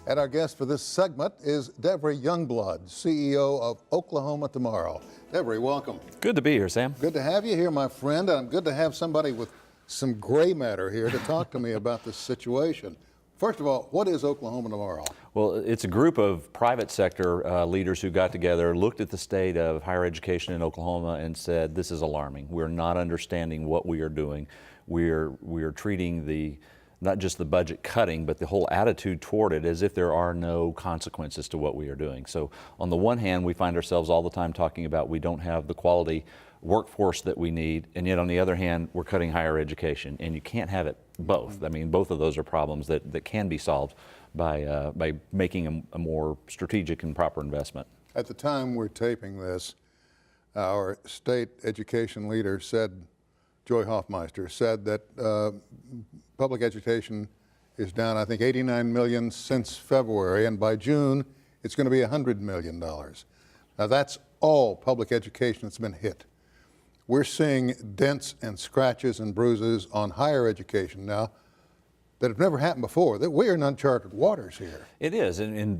And our guest for this segment is Devery Youngblood, CEO of Oklahoma Tomorrow. Devery, welcome. Good to be here, Sam. Good to have you here, my friend. And good to have somebody with some gray matter here to talk to me about this situation. First of all, what is Oklahoma Tomorrow? Well, it's a group of private sector leaders who got together, looked at the state of higher education in Oklahoma and said, this is alarming. We're not understanding what we are doing. We're treating not just the budget cutting, but the whole attitude toward it as if there are no consequences to what we are doing. So on the one hand, we find ourselves all the time talking about we don't have the quality workforce that we need, and yet on the other hand, we're cutting higher education, and you can't have it both. I mean, both of those are problems that can be solved by making a more strategic and proper investment. At the time we're taping this, our state education leader said, Joy Hoffmeister, said that public education is down, I think, $89 million since February, and by June, it's going to be $100 million. Now, that's all public education that's been hit. We're seeing dents and scratches and bruises on higher education now that have never happened before. We're in uncharted waters here. It is, and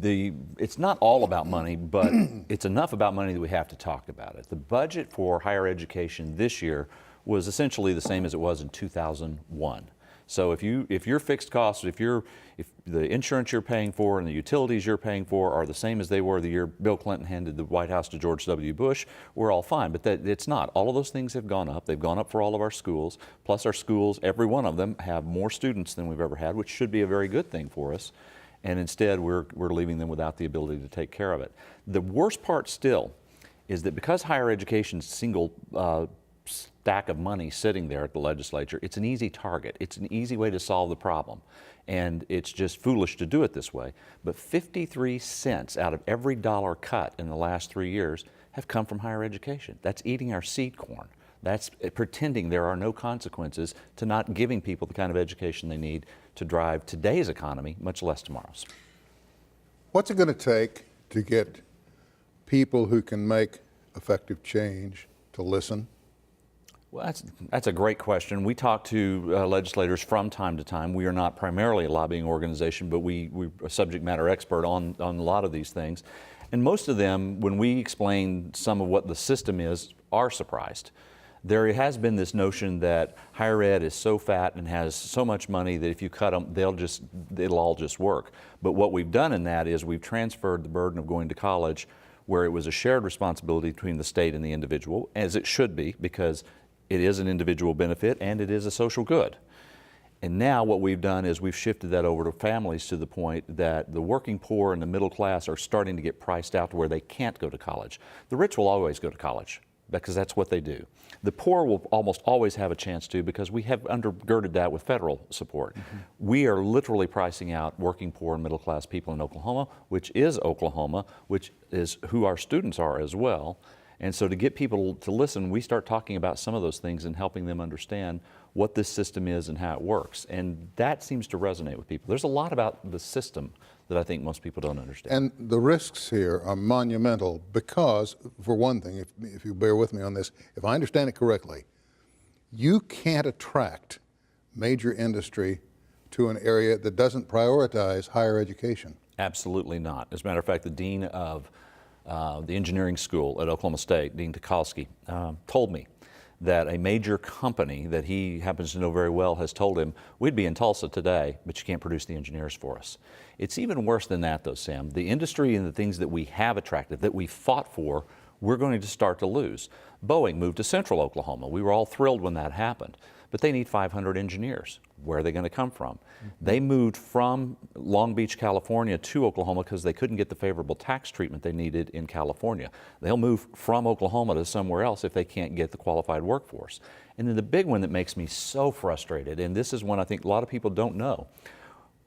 it's not all about money, but it's enough about money that we have to talk about it. The budget for higher education this year was essentially the same as it was in 2001. So if your fixed costs, if the insurance you're paying for and the utilities you're paying for are the same as they were the year Bill Clinton handed the White House to George W. Bush, we're all fine. But it's not. All of those things have gone up. They've gone up for all of our schools. Plus our schools, every one of them, have more students than we've ever had, which should be a very good thing for us. And instead, we're leaving them without the ability to take care of it. The worst part still is that because higher education's single stack of money sitting there at the legislature, it's an easy target. It's an easy way to solve the problem. And it's just foolish to do it this way. But 53 cents out of every dollar cut in the last 3 years have come from higher education. That's eating our seed corn. That's pretending there are no consequences to not giving people the kind of education they need to drive today's economy, much less tomorrow's. What's it going to take to get people who can make effective change to listen? Well, that's a great question. We talk to legislators from time to time. We are not primarily a lobbying organization, but we're a subject matter expert on a lot of these things. And most of them, when we explain some of what the system is, are surprised. There has been this notion that higher ed is so fat and has so much money that if you cut them, it'll all just work. But what we've done in that is we've transferred the burden of going to college, where it was a shared responsibility between the state and the individual, as it should be, because it is an individual benefit and it is a social good. And now what we've done is we've shifted that over to families to the point that the working poor and the middle class are starting to get priced out to where they can't go to college. The rich will always go to college because that's what they do. The poor will almost always have a chance to because we have undergirded that with federal support. Mm-hmm. We are literally pricing out working poor and middle class people in Oklahoma, which is who our students are as well. And so to get people to listen, we start talking about some of those things and helping them understand what this system is and how it works. And that seems to resonate with people. There's a lot about the system that I think most people don't understand. And the risks here are monumental because, for one thing, if you bear with me on this, if I understand it correctly, you can't attract major industry to an area that doesn't prioritize higher education. Absolutely not. As a matter of fact, the dean of the engineering school at Oklahoma State, Dean Tukalski, told me that a major company that he happens to know very well has told him, we'd be in Tulsa today, but you can't produce the engineers for us. It's even worse than that, though, Sam. The industry and the things that we have attracted, that we fought for, we're going to start to lose. Boeing moved to central Oklahoma. We were all thrilled when that happened. But they need 500 engineers. Where are they going to come from? Mm-hmm. They moved from Long Beach, California to Oklahoma because they couldn't get the favorable tax treatment they needed in California. They'll move from Oklahoma to somewhere else if they can't get the qualified workforce. And then the big one that makes me so frustrated, and this is one I think a lot of people don't know,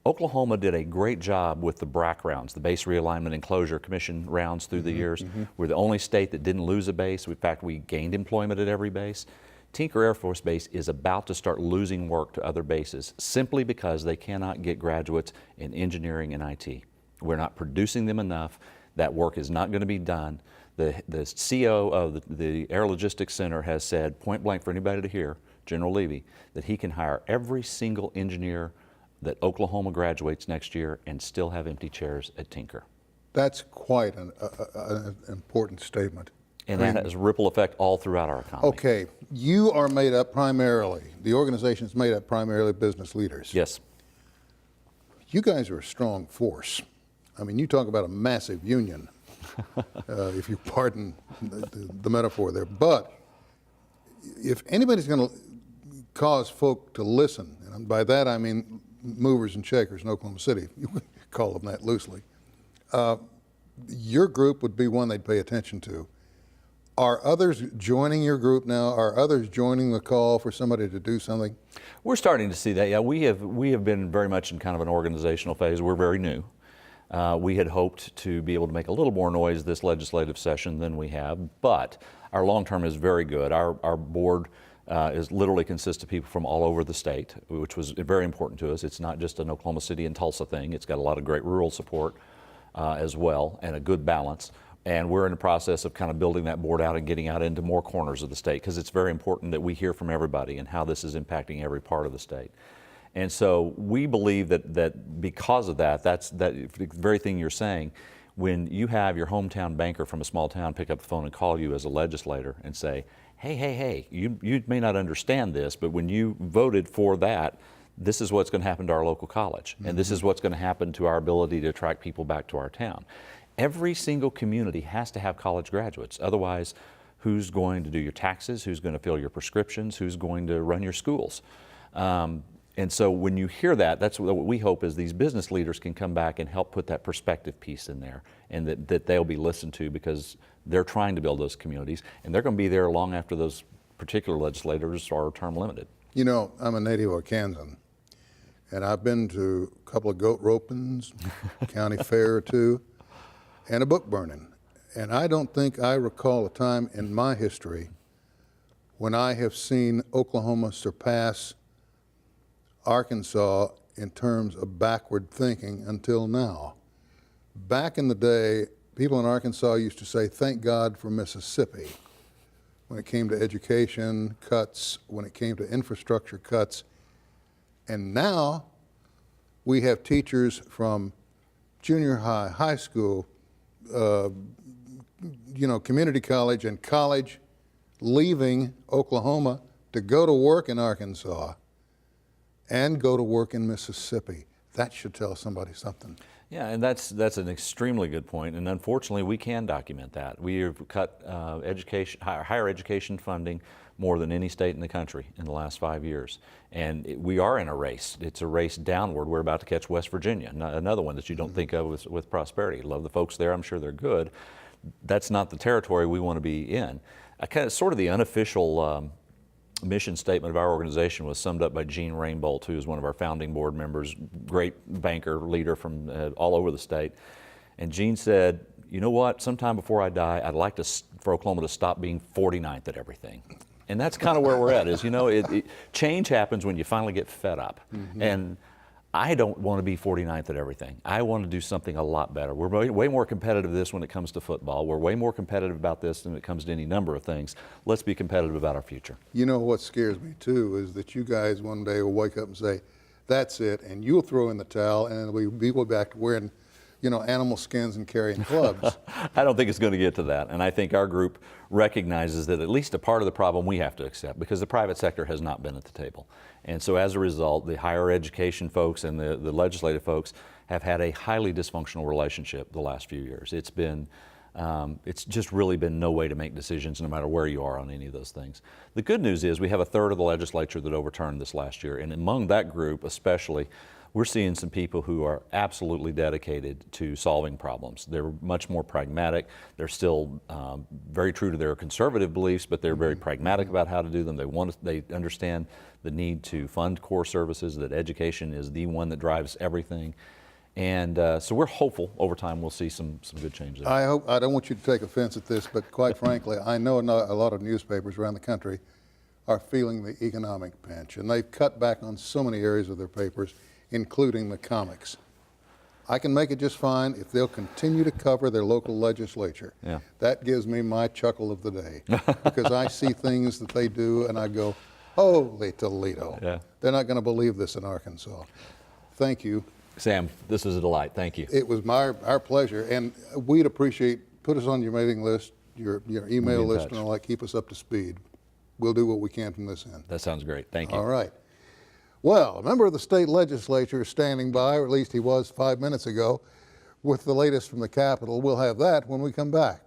Oklahoma did a great job with the BRAC rounds, the Base Realignment and Closure Commission rounds through the years. Mm-hmm. We're the only state that didn't lose a base. In fact, we gained employment at every base. Tinker Air Force Base is about to start losing work to other bases simply because they cannot get graduates in engineering and IT. We're not producing them enough. That work is not going to be done. The CO of the Air Logistics Center has said, point blank for anybody to hear, General Levy, that he can hire every single engineer that Oklahoma graduates next year and still have empty chairs at Tinker. That's quite an important statement. And that has a ripple effect all throughout our economy. Okay, you are made up primarily, the organization is made up primarily of business leaders. Yes. You guys are a strong force. I mean, you talk about a massive union, if you pardon the metaphor there. But if anybody's going to cause folk to listen, and by that I mean movers and shakers in Oklahoma City, you call them that loosely, your group would be one they'd pay attention to. Are others joining your group now? Are others joining the call for somebody to do something? We're starting to see that. Yeah, we have been very much in kind of an organizational phase. We're very new. We had hoped to be able to make a little more noise this legislative session than we have, but our long term is very good. Our board is literally consists of people from all over the state, which was very important to us. It's not just an Oklahoma City and Tulsa thing. It's got a lot of great rural support as well, and a good balance. And we're in the process of kind of building that board out and getting out into more corners of the state, because it's very important that we hear from everybody and how this is impacting every part of the state. And so we believe that because of that, that's that very thing you're saying, when you have your hometown banker from a small town pick up the phone and call you as a legislator and say, hey, you may not understand this, but when you voted for that, this is what's going to happen to our local college. Mm-hmm. And this is what's going to happen to our ability to attract people back to our town. Every single community has to have college graduates. Otherwise, who's going to do your taxes? Who's going to fill your prescriptions? Who's going to run your schools? And so when you hear that, that's what we hope is these business leaders can come back and help put that perspective piece in there, and that they'll be listened to, because they're trying to build those communities, and they're going to be there long after those particular legislators are term limited. You know, I'm a native of Arkansas, and I've been to a couple of goat ropings, county fair or two, and a book burning. And I don't think I recall a time in my history when I have seen Oklahoma surpass Arkansas in terms of backward thinking until now. Back in the day, people in Arkansas used to say, thank God for Mississippi, when it came to education cuts, when it came to infrastructure cuts. And now we have teachers from junior high, high school, community college and college leaving Oklahoma to go to work in Arkansas and go to work in Mississippi. That should tell somebody something. Yeah, and that's an extremely good point, and unfortunately we can document that. We have cut higher education funding more than any state in the country in the last 5 years. And we are in a race. It's a race downward. We're about to catch West Virginia, another one that you don't think of with prosperity. Love the folks there. I'm sure they're good. That's not the territory we want to be in. Sort of the unofficial mission statement of our organization was summed up by Gene Rainbolt, who is one of our founding board members, great banker, leader from all over the state. And Gene said, you know what, sometime before I die, I'd like for Oklahoma to stop being 49th at everything. And that's kind of where we're at, is, change happens when you finally get fed up. Mm-hmm. And I don't want to be 49th at everything. I want to do something a lot better. We're way more competitive this when it comes to football. We're way more competitive about this than it comes to any number of things. Let's be competitive about our future. You know what scares me too is that you guys one day will wake up and say, that's it, and you'll throw in the towel, and we'll be back to wearing animal skins and carrying clubs. I don't think it's going to get to that. And I think our group recognizes that at least a part of the problem we have to accept, because the private sector has not been at the table. And so as a result, the higher education folks and the legislative folks have had a highly dysfunctional relationship the last few years. It's just really been no way to make decisions no matter where you are on any of those things. The good news is we have a third of the legislature that overturned this last year. And among that group especially, we're seeing some people who are absolutely dedicated to solving problems. They're much more pragmatic. They're still very true to their conservative beliefs, but they're very pragmatic about how to do them. They understand the need to fund core services, that education is the one that drives everything. And so we're hopeful over time we'll see some good change there. I don't want you to take offense at this, but quite frankly, I know a lot of newspapers around the country are feeling the economic pinch, and they've cut back on so many areas of their papers, including the comics. I can make it just fine if they'll continue to cover their local legislature. Yeah. That gives me my chuckle of the day, because I see things that they do and I go, holy Toledo. Yeah. They're not going to believe this in Arkansas. thank you. Sam, this was a delight. Thank you. It was our pleasure, and we'd appreciate, put us on your mailing list, your email in list touch. and all that, keep us up to speed. We'll do what we can from this end. That sounds great. Thank you. All right. Well, a member of the state legislature is standing by, or at least he was 5 minutes ago, with the latest from the Capitol. We'll have that when we come back.